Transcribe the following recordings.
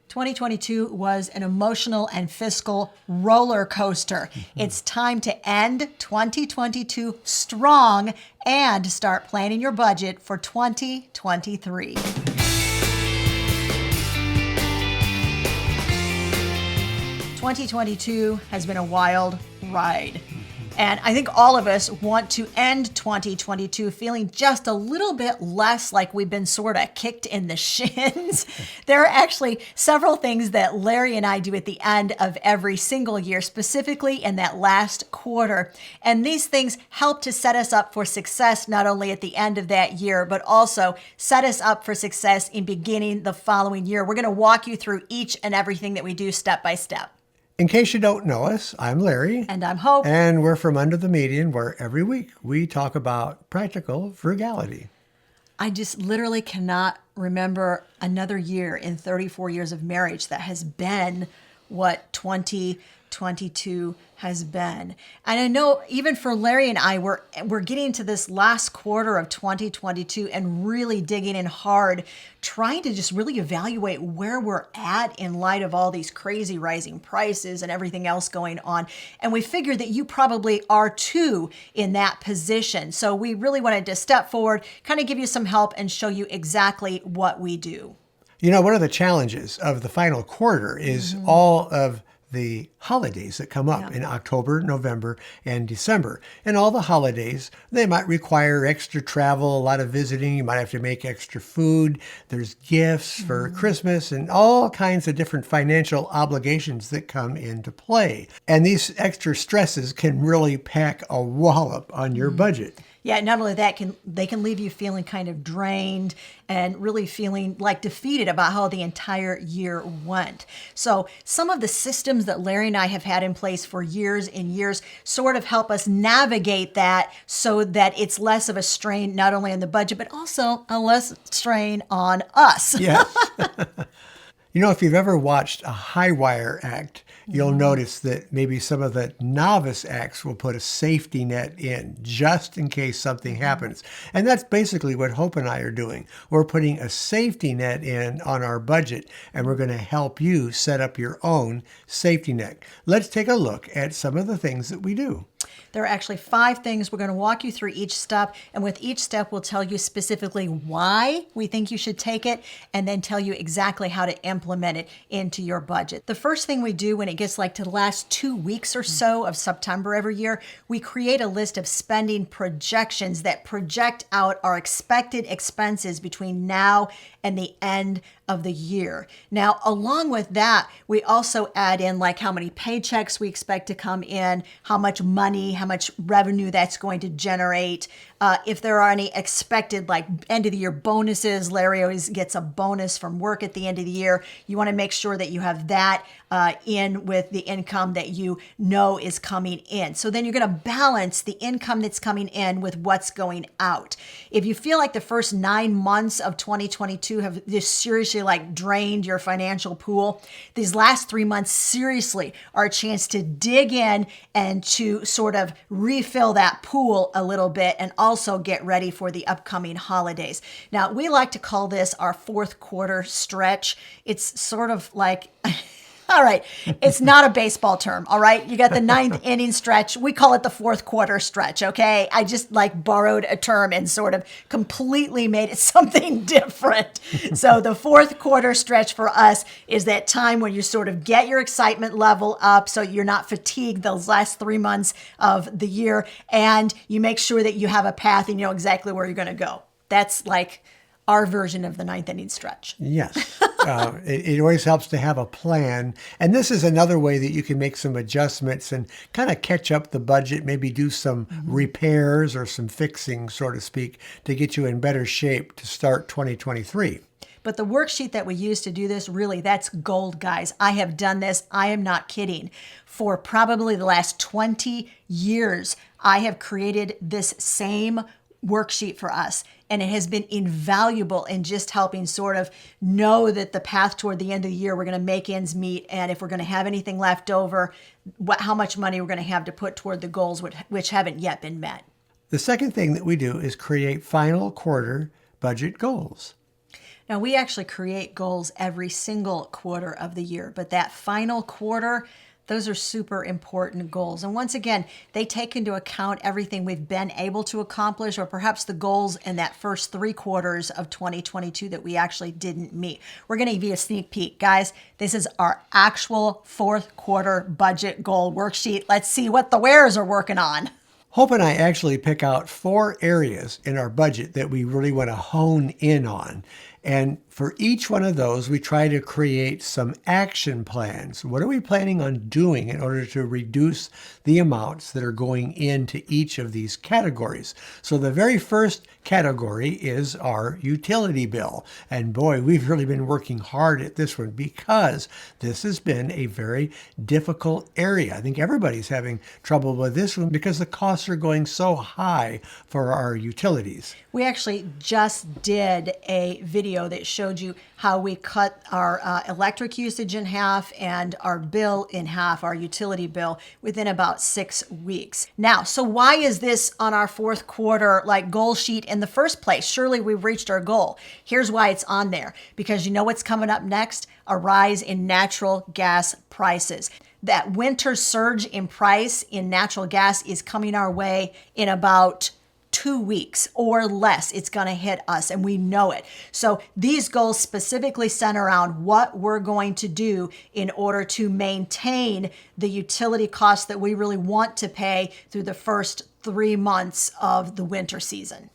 2022 was an emotional and fiscal roller coaster. It's time to end 2022 strong and start planning your budget for 2023. 2022 has been a wild ride. And I think all of us want to end 2022 feeling just a little bit less like we've been sort of kicked in the shins. There are actually several things that Larry and I do at the end of every single year, specifically in that last quarter. And these things help to set us up for success, not only at the end of that year, but also set us up for success in beginning the following year. We're going to walk you through each and everything that we do step by step. In case you don't know us, I'm Larry. And I'm Hope. And we're from Under the Median, where every week we talk about practical frugality. I just literally cannot remember another year in 34 years of marriage that has been what 2022 has been. And I know even for Larry and I, we're getting to this last quarter of 2022 and really digging in hard, trying to just really evaluate where we're at in light of all these crazy rising prices and everything else going on. And we figured that you probably are too in that position. So we really wanted to step forward, kind of give you some help and show you exactly what we do. You know, one of the challenges of the final quarter is all of the holidays that come up in October, November, and December. And all the holidays, they might require extra travel, a lot of visiting. You might have to make extra food. There's gifts for Christmas and all kinds of different financial obligations that come into play. And these extra stresses can really pack a wallop on your budget. Yeah, not only that, they can leave you feeling kind of drained and really feeling like defeated about how the entire year went. So some of the systems that Larry and I have had in place for years and years sort of help us navigate that so that it's less of a strain, not only on the budget, but also a less strain on us. Yes. You know, if you've ever watched a high wire act, you'll notice that maybe some of the novice acts will put a safety net in just in case something happens. And that's basically what Hope and I are doing. We're putting a safety net in on our budget, and we're going to help you set up your own safety net. Let's take a look at some of the things that we do. There are actually 5 things. We're going to walk you through each step. And with each step, we'll tell you specifically why we think you should take it and then tell you exactly how to implement it into your budget. The first thing we do when it gets like to the last 2 weeks or so of September every year, we create a list of spending projections that project out our expected expenses between now and the end of the year. Now, along with that, we also add in like how many paychecks we expect to come in, how much money, how much revenue that's going to generate. If there are any expected like end of the year bonuses, Larry always gets a bonus from work at the end of the year. You want to make sure that you have that in with the income that you know is coming in. So then you're going to balance the income that's coming in with what's going out. If you feel like the first 9 months of 2022 have just seriously like drained your financial pool, these last 3 months seriously are a chance to dig in and to sort of refill that pool a little bit and also get ready for the upcoming holidays. Now, we like to call this our fourth quarter stretch. It's sort of like all right, it's not a baseball term, all right? You got the 9th inning stretch. We call it the fourth quarter stretch, okay? I just like borrowed a term and sort of completely made it something different. So the fourth quarter stretch for us is that time when you sort of get your excitement level up so you're not fatigued those last 3 months of the year, and you make sure that you have a path and you know exactly where you're going to go. That's like our version of the 9th inning stretch. Yes. It always helps to have a plan. And this is another way that you can make some adjustments and kind of catch up the budget, maybe do some repairs or some fixing, so to speak, to get you in better shape to start 2023. But the worksheet that we use to do this, really, that's gold, guys. I have done this. I am not kidding. For probably the last 20 years, I have created this same worksheet for us. And it has been invaluable in just helping sort of know that the path toward the end of the year, we're going to make ends meet. And if we're going to have anything left over, how much money we're going to have to put toward the goals which haven't yet been met. The second thing that we do is create final quarter budget goals. Now, we actually create goals every single quarter of the year, but that final quarter, those are super important goals. And once again, they take into account everything we've been able to accomplish, or perhaps the goals in that first 3 quarters of 2022 that we actually didn't meet. We're going to give you a sneak peek. Guys, this is our actual 4th quarter budget goal worksheet. Let's see what the wares are working on. Hope and I actually pick out 4 areas in our budget that we really want to hone in on. And for each one of those, we try to create some action plans. What are we planning on doing in order to reduce the amounts that are going into each of these categories? So the very first category is our utility bill. And boy, we've really been working hard at this one because this has been a very difficult area. I think everybody's having trouble with this one because the costs are going so high for our utilities. We actually just did a video that showed you how we cut our electric usage in half and our bill in half, our utility bill, within about 6 weeks. Now, so why is this on our 4th quarter goal sheet in the first place? Surely we've reached our goal. Here's why it's on there. Because you know what's coming up next? A rise in natural gas prices. That winter surge in price in natural gas is coming our way in about 2 weeks or less. It's going to hit us, and we know it. So these goals specifically center around what we're going to do in order to maintain the utility costs that we really want to pay through the first 3 months of the winter season.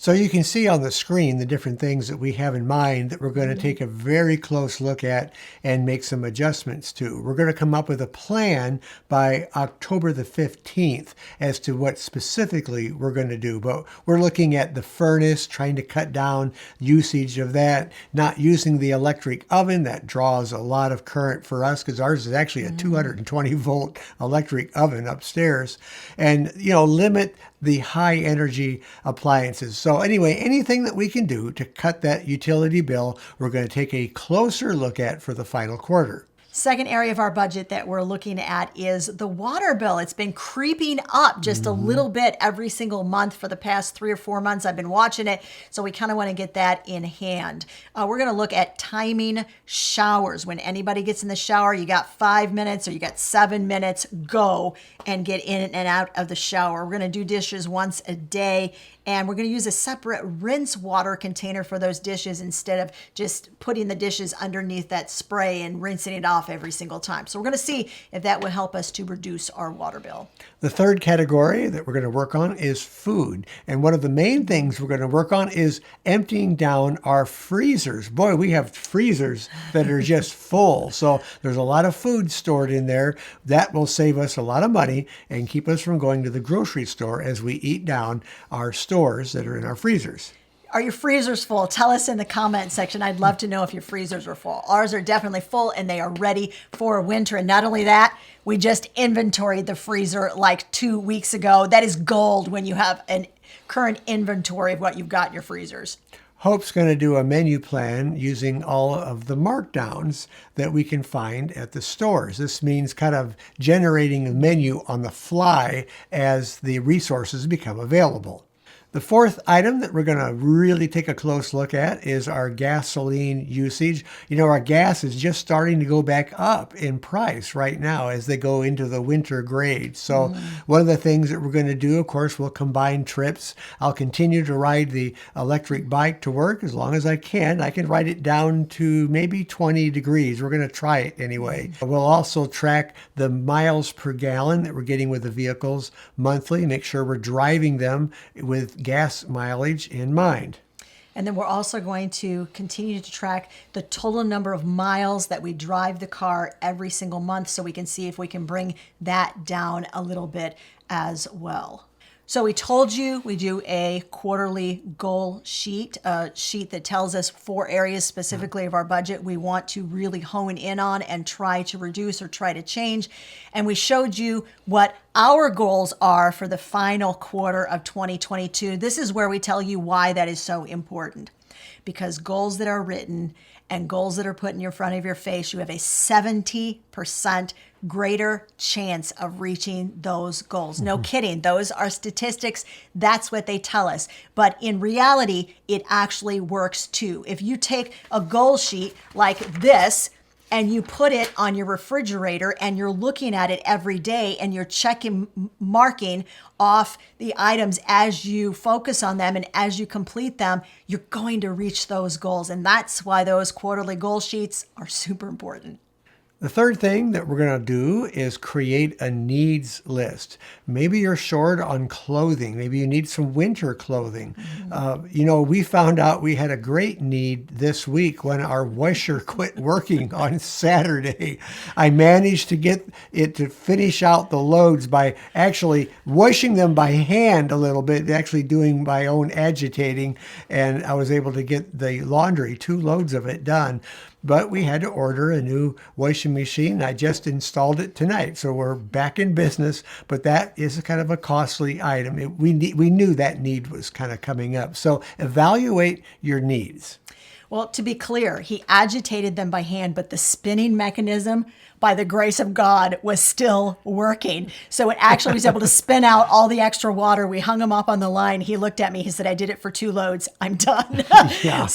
So you can see on the screen the different things that we have in mind that we're going to take a very close look at and make some adjustments to. We're going to come up with a plan by October the 15th as to what specifically we're going to do. But we're looking at the furnace, trying to cut down usage of that, not using the electric oven. That draws a lot of current for us because ours is actually a 220 volt electric oven upstairs. And, limit the high energy appliances. So anyway, anything that we can do to cut that utility bill, we're going to take a closer look at for the final quarter. Second area of our budget that we're looking at is the water bill. It's been creeping up just a little bit every single month for the past 3 or 4 months. I've been watching it, so we kind of want to get that in hand. We're going to look at timing showers. When anybody gets in the shower, you got 5 minutes or you got 7 minutes, go and get in and out of the shower. We're going to do dishes once a day, and we're going to use a separate rinse water container for those dishes instead of just putting the dishes underneath that spray and rinsing it off every single time. So we're going to see if that will help us to reduce our water bill. The third category that we're going to work on is food. And one of the main things we're going to work on is emptying down our freezers. Boy, we have freezers that are just full. So there's a lot of food stored in there. That will save us a lot of money and keep us from going to the grocery store as we eat down our stores that are in our freezers. Are your freezers full? Tell us in the comment section. I'd love to know if your freezers are full. Ours are definitely full and they are ready for winter. And not only that, we just inventoried the freezer 2 weeks ago. That is gold when you have a current inventory of what you've got in your freezers. Hope's going to do a menu plan using all of the markdowns that we can find at the stores. This means kind of generating a menu on the fly as the resources become available. The fourth item that we're going to really take a close look at is our gasoline usage. Our gas is just starting to go back up in price right now as they go into the winter grade. So one of the things that we're going to do, of course, we'll combine trips. I'll continue to ride the electric bike to work as long as I can. I can ride it down to maybe 20 degrees. We're going to try it anyway. We'll also track the miles per gallon that we're getting with the vehicles monthly, make sure we're driving them with gas mileage in mind. And then we're also going to continue to track the total number of miles that we drive the car every single month so we can see if we can bring that down a little bit as well. So we told you we do a quarterly goal sheet, a sheet that tells us 4 areas specifically of our budget we want to really hone in on and try to reduce or try to change. And we showed you what our goals are for the final quarter of 2022. This is where we tell you why that is so important. Because goals that are written and goals that are put in your front of your face, you have a 70% greater chance of reaching those goals. No kidding. Those are statistics. That's what they tell us. But in reality, it actually works too. If you take a goal sheet like this, and you put it on your refrigerator and you're looking at it every day and you're marking off the items as you focus on them and as you complete them, you're going to reach those goals. And that's why those quarterly goal sheets are super important. The third thing that we're going to do is create a needs list. Maybe you're short on clothing. Maybe you need some winter clothing. We found out we had a great need this week when our washer quit working on Saturday. I managed to get it to finish out the loads by actually washing them by hand a little bit, actually doing my own agitating, and I was able to get the laundry, 2 loads of it done. But we had to order a new washing machine. I just installed it tonight. So we're back in business, but that is kind of a costly item. We knew that need was kind of coming up. So evaluate your needs. Well, to be clear, he agitated them by hand, but the spinning mechanism, by the grace of God, was still working. So it actually was able to spin out all the extra water. We hung him up on the line. He looked at me. He said, I did it for 2 loads. I'm done. Yeah.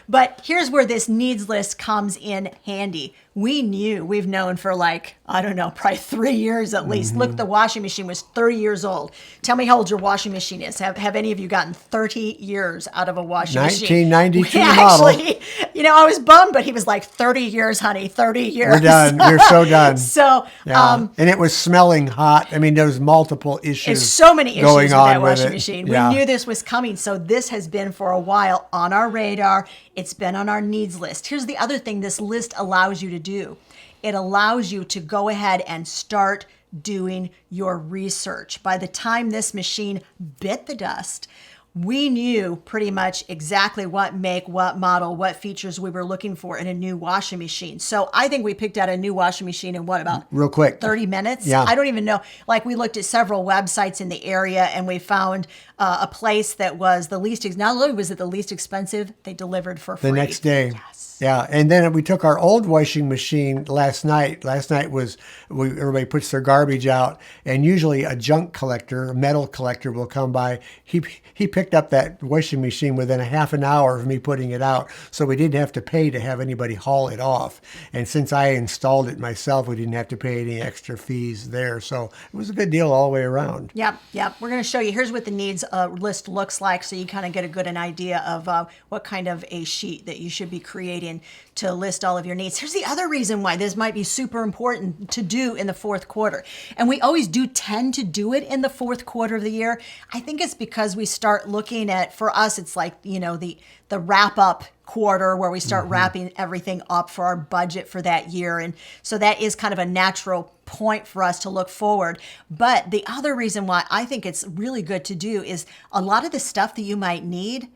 But here's where this needs list comes in handy. We've known for probably 3 years at least. Mm-hmm. Look, the washing machine was 30 years old. Tell me how old your washing machine is. Have any of you gotten 30 years out of a washing machine? 1992 model. Actually, I was bummed, but he was like, 30 years, honey, 30 years. We're done. We're so done. So, yeah. And it was smelling hot. I mean, there was multiple issues. There's so many issues going with on that washing with it. machine. Yeah. We knew this was coming. So this has been for a while on our radar. It's been on our needs list. Here's the other thing this list allows you to do. It allows you to go ahead and start doing your research. By the time this machine bit the dust, we knew pretty much exactly what make, what model, what features we were looking for in a new washing machine. So I think we picked out a new washing machine in about real quick 30 minutes. Yeah. I don't even know. We looked at several websites in the area and we found a place that was the least, not only was it the least expensive, they delivered for free. The next day. Yes. Yeah, and then we took our old washing machine last night. Last night was everybody puts their garbage out, and usually a junk collector, a metal collector, will come by. He picked up that washing machine within a half an hour of me putting it out, so we didn't have to pay to have anybody haul it off. And since I installed it myself, we didn't have to pay any extra fees there. So it was a good deal all the way around. Yep. We're going to show you. Here's what the needs list looks like, so you kind of get an idea of what kind of a sheet that you should be creating to list all of your needs. Here's the other reason why this might be super important to do in the fourth quarter. And we always do tend to do it in the fourth quarter of the year. I think it's because we start looking at, for us, it's like, the wrap up quarter where we start wrapping everything up for our budget for that year. And so that is kind of a natural point for us to look forward. But the other reason why I think it's really good to do is a lot of the stuff that you might need,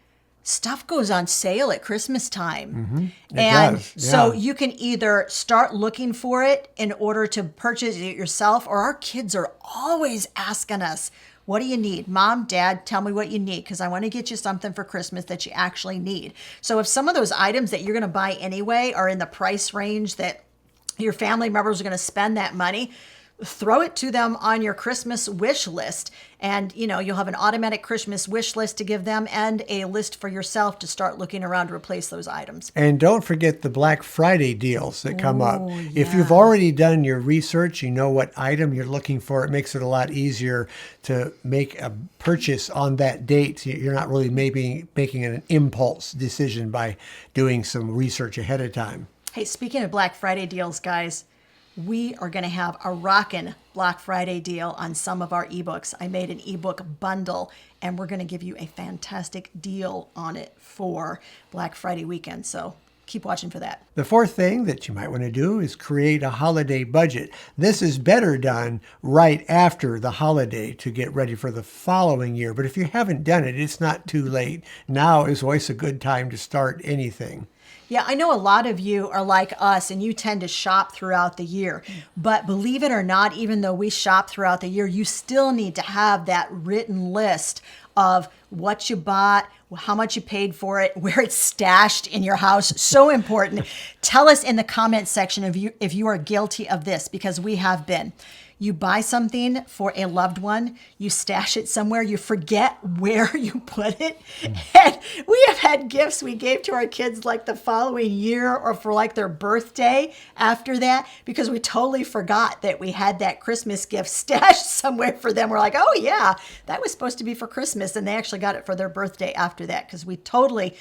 stuff goes on sale at Christmas time. And does, yeah. so you can either start looking for it in order to purchase it yourself, or our kids are always asking us, what do you need? Mom, Dad, tell me what you need, because I want to get you something for Christmas that you actually need. So if some of those items that you're going to buy anyway are in the price range that your family members are going to spend that money, throw it to them on your Christmas wish list. And, you'll have an automatic Christmas wish list to give them and a list for yourself to start looking around to replace those items. And don't forget the Black Friday deals that come up. Yeah. If you've already done your research, you know what item you're looking for, it makes it a lot easier to make a purchase on that date. You're not really making an impulse decision by doing some research ahead of time. Hey, speaking of Black Friday deals, guys, we are going to have a rockin' Black Friday deal on some of our ebooks. I made an ebook bundle, and we're going to give you a fantastic deal on it for Black Friday weekend. So keep watching for that. The fourth thing that you might want to do is create a holiday budget. This is better done right after the holiday to get ready for the following year. But if you haven't done it, it's not too late. Now is always a good time to start anything. Yeah, I know a lot of you are like us and you tend to shop throughout the year. But believe it or not, even though we shop throughout the year, you still need to have that written list of what you bought, how much you paid for it, where it's stashed in your house. So important. Tell us in the comments section if you are guilty of this, because we have been. You buy something for a loved one, you stash it somewhere, you forget where you put it. And we have had gifts we gave to our kids like the following year or for like their birthday after that, because we totally forgot that we had that Christmas gift stashed somewhere for them. We're like, oh yeah, that was supposed to be for Christmas. And they actually got it for their birthday after that, because we totally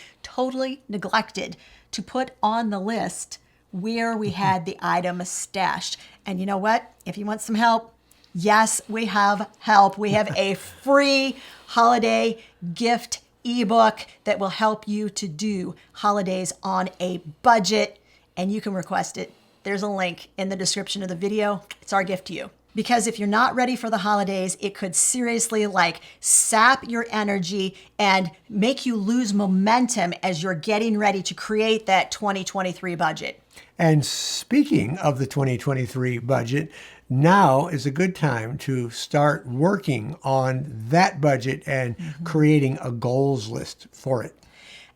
neglected to put on the list where we had the item stashed. And you know what? If you want some help, yes, we have help. We have a free holiday gift ebook that will help you to do holidays on a budget, and you can request it. There's a link in the description of the video. It's our gift to you. Because if you're not ready for the holidays, it could seriously like sap your energy and make you lose momentum as you're getting ready to create that 2023 budget. And speaking of the 2023 budget, now is a good time to start working on that budget and creating a goals list for it.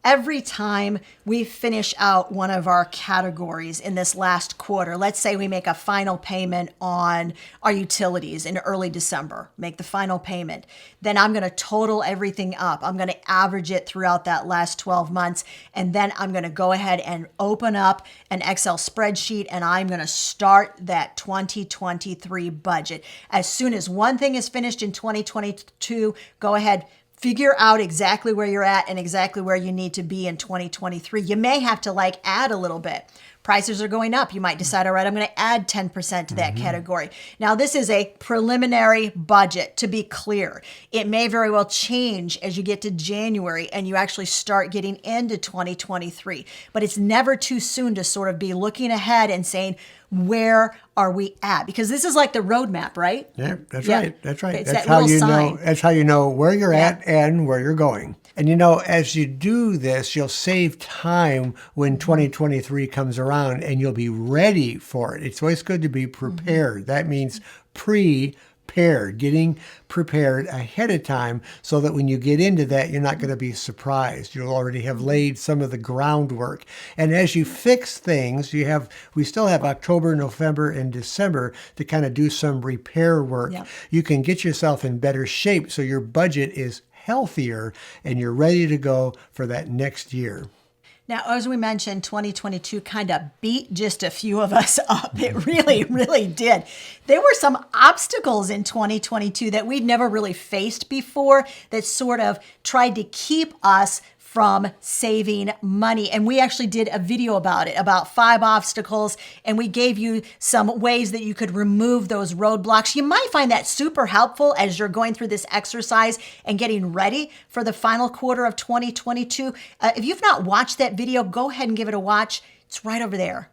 Every time we finish out one of our categories in this last quarter, let's say we make a final payment on our utilities in early December, make the final payment, then I'm going to total everything up. I'm going to average it throughout that last 12 months. And then I'm going to go ahead and open up an Excel spreadsheet, and I'm going to start that 2023 budget. As soon as one thing is finished in 2022, go ahead, figure out exactly where you're at and exactly where you need to be in 2023. You may have to like add a little bit. Prices are going up. You might decide, all right, I'm going to add 10% to that category. Now, this is a preliminary budget, to be clear. It may very well change as you get to January and you actually start getting into 2023. But it's never too soon to sort of be looking ahead and saying, where are we at? Because this is like the roadmap, right? Yeah, that's right. That's right. It's That's that how little you sign. know. That's how you know where you're at and where you're going. And you know, as you do this, you'll save time when 2023 comes around, and you'll be ready for it. It's always good to be prepared. That means prepared, getting prepared ahead of time, so that when you get into that, you're not going to be surprised. You'll already have laid some of the groundwork. And as you fix things, we still have October, November, and December to kind of do some repair work. Yep. You can get yourself in better shape so your budget is healthier and you're ready to go for that next year. Now, as we mentioned, 2022 kind of beat just a few of us up. It really did. There were some obstacles in 2022 that we'd never really faced before that sort of tried to keep us from saving money. And we actually did a video about it, about 5 obstacles, and we gave you some ways that you could remove those roadblocks. You might find that super helpful as you're going through this exercise and getting ready for the final quarter of 2022. If you've not watched that video, go ahead and give it a watch. It's right over there.